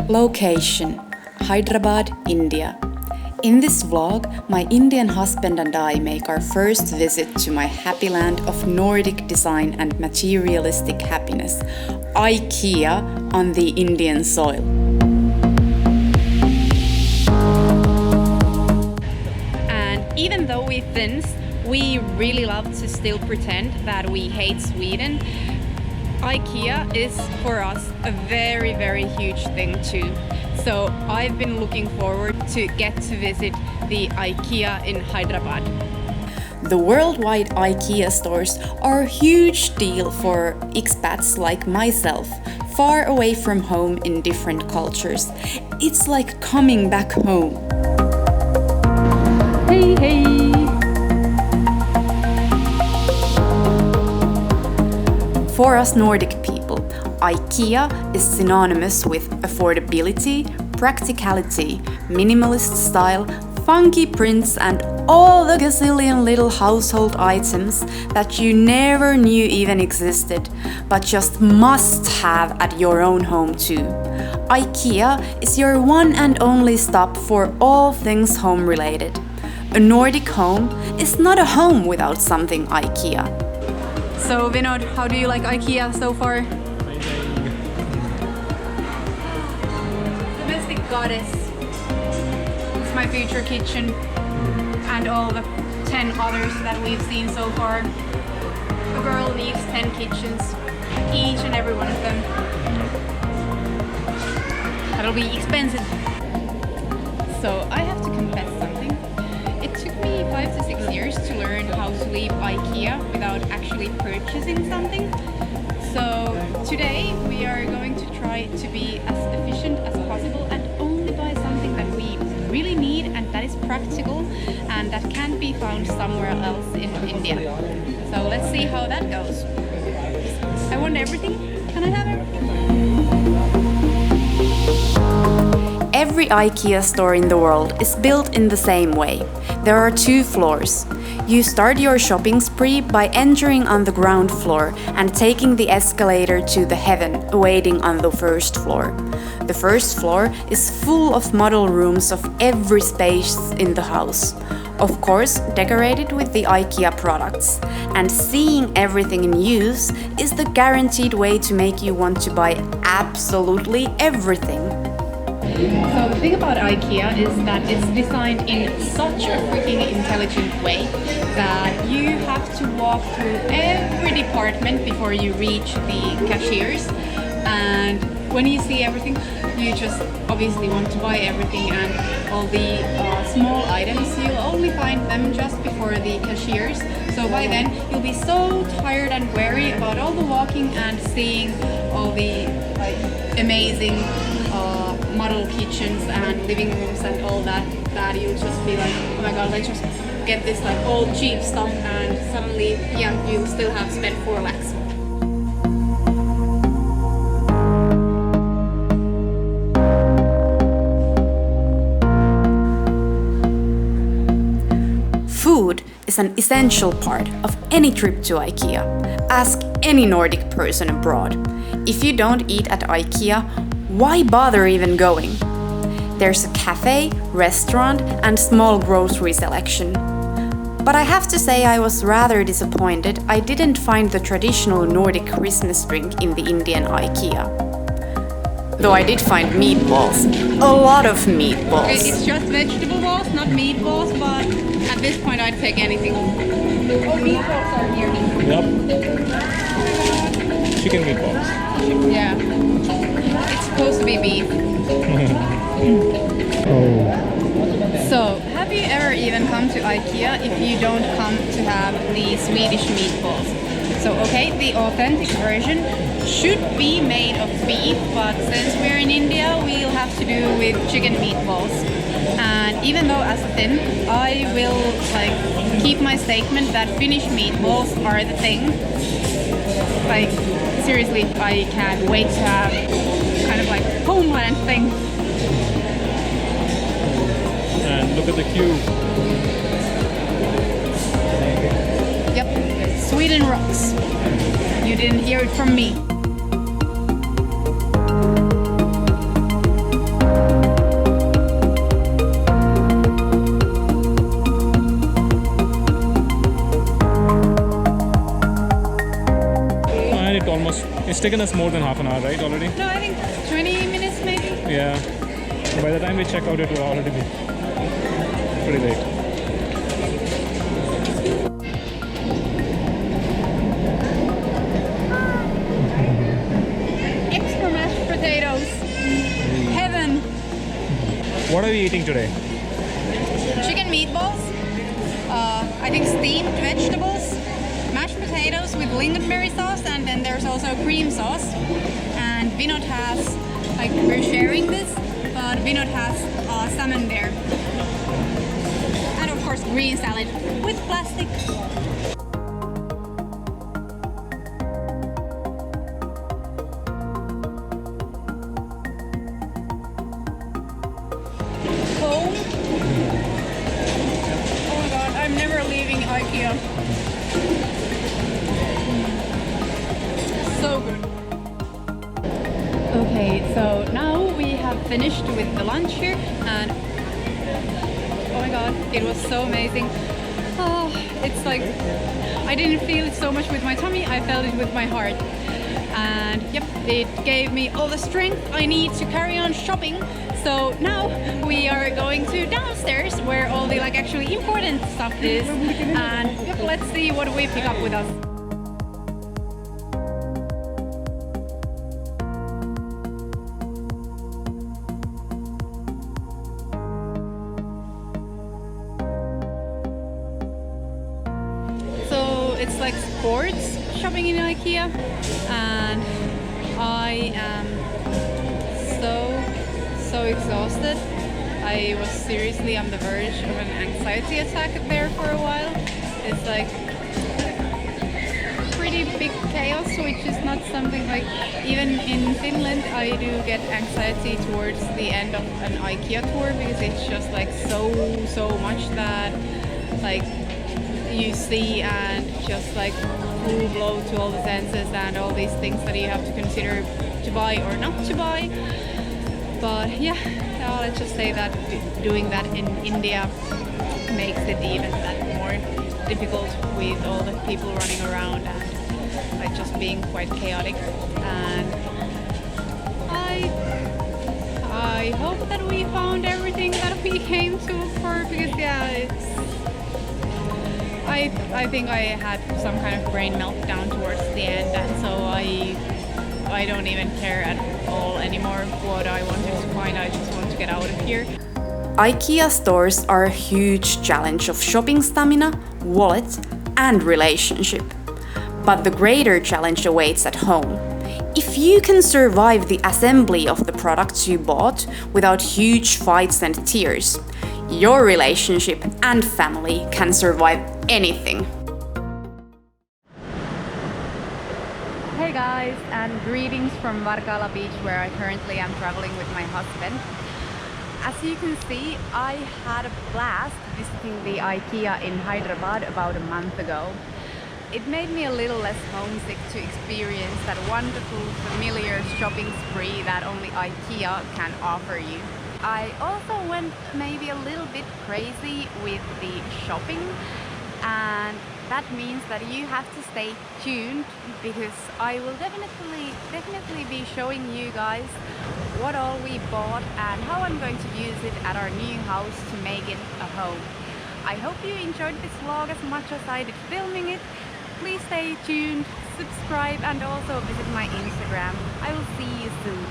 Location: Hyderabad, India. In this vlog, my Indian husband and I make our first visit to my happy land of Nordic design and materialistic happiness, IKEA on the Indian soil. And even though we Finns, we really love to still pretend that we hate Sweden, IKEA is for us a very, very huge thing too. So I've been looking forward to get to visit the IKEA in Hyderabad. The worldwide IKEA stores are a huge deal for expats like myself, far away from home in different cultures. It's like coming back home. Hey, hey! For us Nordic people, IKEA is synonymous with affordability, practicality, minimalist style, funky prints and all the gazillion little household items that you never knew even existed, but just must have at your own home too. IKEA is your one and only stop for all things home related. A Nordic home is not a home without something IKEA. So Vinod, how do you like IKEA so far? Domestic goddess. It's my future kitchen and all the 10 others that we've seen so far. A girl needs 10 kitchens, each and every one of them. That'll be expensive. So I have to confess something. It took me 5 to 6 years to learn how to leave IKEA without actually purchasing something. So today we are going to try to be as efficient as possible and only buy something that we really need and that is practical and that can't be found somewhere else in India. So let's see how that goes. I want everything. Can I have everything? Every IKEA store in the world is built in the same way. There are 2 floors. You start your shopping spree by entering on the ground floor and taking the escalator to the heaven awaiting on the first floor. The first floor is full of model rooms of every space in the house. Of course, decorated with the IKEA products. And seeing everything in use is the guaranteed way to make you want to buy absolutely everything. So the thing about IKEA is that it's designed in such a freaking intelligent way that you have to walk through every department before you reach the cashiers, and when you see everything you just obviously want to buy everything, and all the small items you'll only find them just before the cashiers. So by then you'll be so tired and weary about all the walking and seeing all the amazing model kitchens and living rooms and all that you'll just be like, oh my god, let's just get this like old cheap stuff, and suddenly you'll still have spent 4 lakhs. Food is an essential part of any trip to IKEA. Ask any Nordic person abroad. If you don't eat at IKEA, why bother even going? There's a cafe, restaurant and small grocery selection. But I have to say I was rather disappointed I didn't find the traditional Nordic Christmas drink in the Indian IKEA. Though I did find meatballs. A lot of meatballs. It's just vegetable balls, not meatballs, but at this point I'd take anything. Oh, meatballs are here. Yep. Chicken meatballs. Yeah. It's supposed to be beef. So, have you ever even come to IKEA if you don't come to have the Swedish meatballs? So, okay, the authentic version should be made of beef, but since we're in India, we'll have to do with chicken meatballs. And even though as thin, I will keep my statement that Finnish meatballs are the thing. Seriously, I can't wait to have kind of homeland thing. And look at the queue. Yep, Sweden rocks. You didn't hear it from me. It's taken us more than half an hour, right, already? No, I think 20 minutes maybe. Yeah. By the time we check out, it will already be pretty late. Extra mashed potatoes. Heaven. What are we eating today? Chicken meatballs. I think steamed vegetables. Mashed potatoes with lingonberry sauce, and then there's also cream sauce. And Vinod has, like, we're sharing this, but Vinod has salmon there. And of course green salad with plastic. Home. Oh my god, I'm never leaving IKEA. So good. Okay, so now we have finished with the lunch here, and oh my god, it was so amazing. Oh, it's like I didn't feel it so much with my tummy, I felt it with my heart. And yep, it gave me all the strength I need to carry on shopping. So now we are going to downstairs where all the actually important stuff is, and yep, let's see what we pick up with us. It's like sports shopping in IKEA, and I am so exhausted. I was seriously on the verge of an anxiety attack there for a while. It's like pretty big chaos, which is not something like, even in Finland I do get anxiety towards the end of an IKEA tour, because it's just like so much that like you see, and just like full blow to all the senses and all these things that you have to consider to buy or not to buy. But yeah, let's just say that doing that in India makes it even that more difficult with all the people running around and like just being quite chaotic. And I hope that we found everything that we came to for, because yeah, I think I had some kind of brain meltdown towards the end, and so I don't even care at all anymore what I wanted to find. I just want to get out of here. IKEA stores are a huge challenge of shopping stamina, wallet, and relationship. But the greater challenge awaits at home. If you can survive the assembly of the products you bought without huge fights and tears, your relationship and family can survive anything. Hey guys, and greetings from Varkala Beach, where I currently am traveling with my husband. As you can see, I had a blast visiting the IKEA in Hyderabad about a month ago. It made me a little less homesick to experience that wonderful, familiar shopping spree that only IKEA can offer you. I also went maybe a little bit crazy with the shopping, and that means that you have to stay tuned, because I will definitely be showing you guys what all we bought and how I'm going to use it at our new house to make it a home. I hope you enjoyed this vlog as much as I did filming it. Please stay tuned, subscribe, and also visit my Instagram. I will see you soon.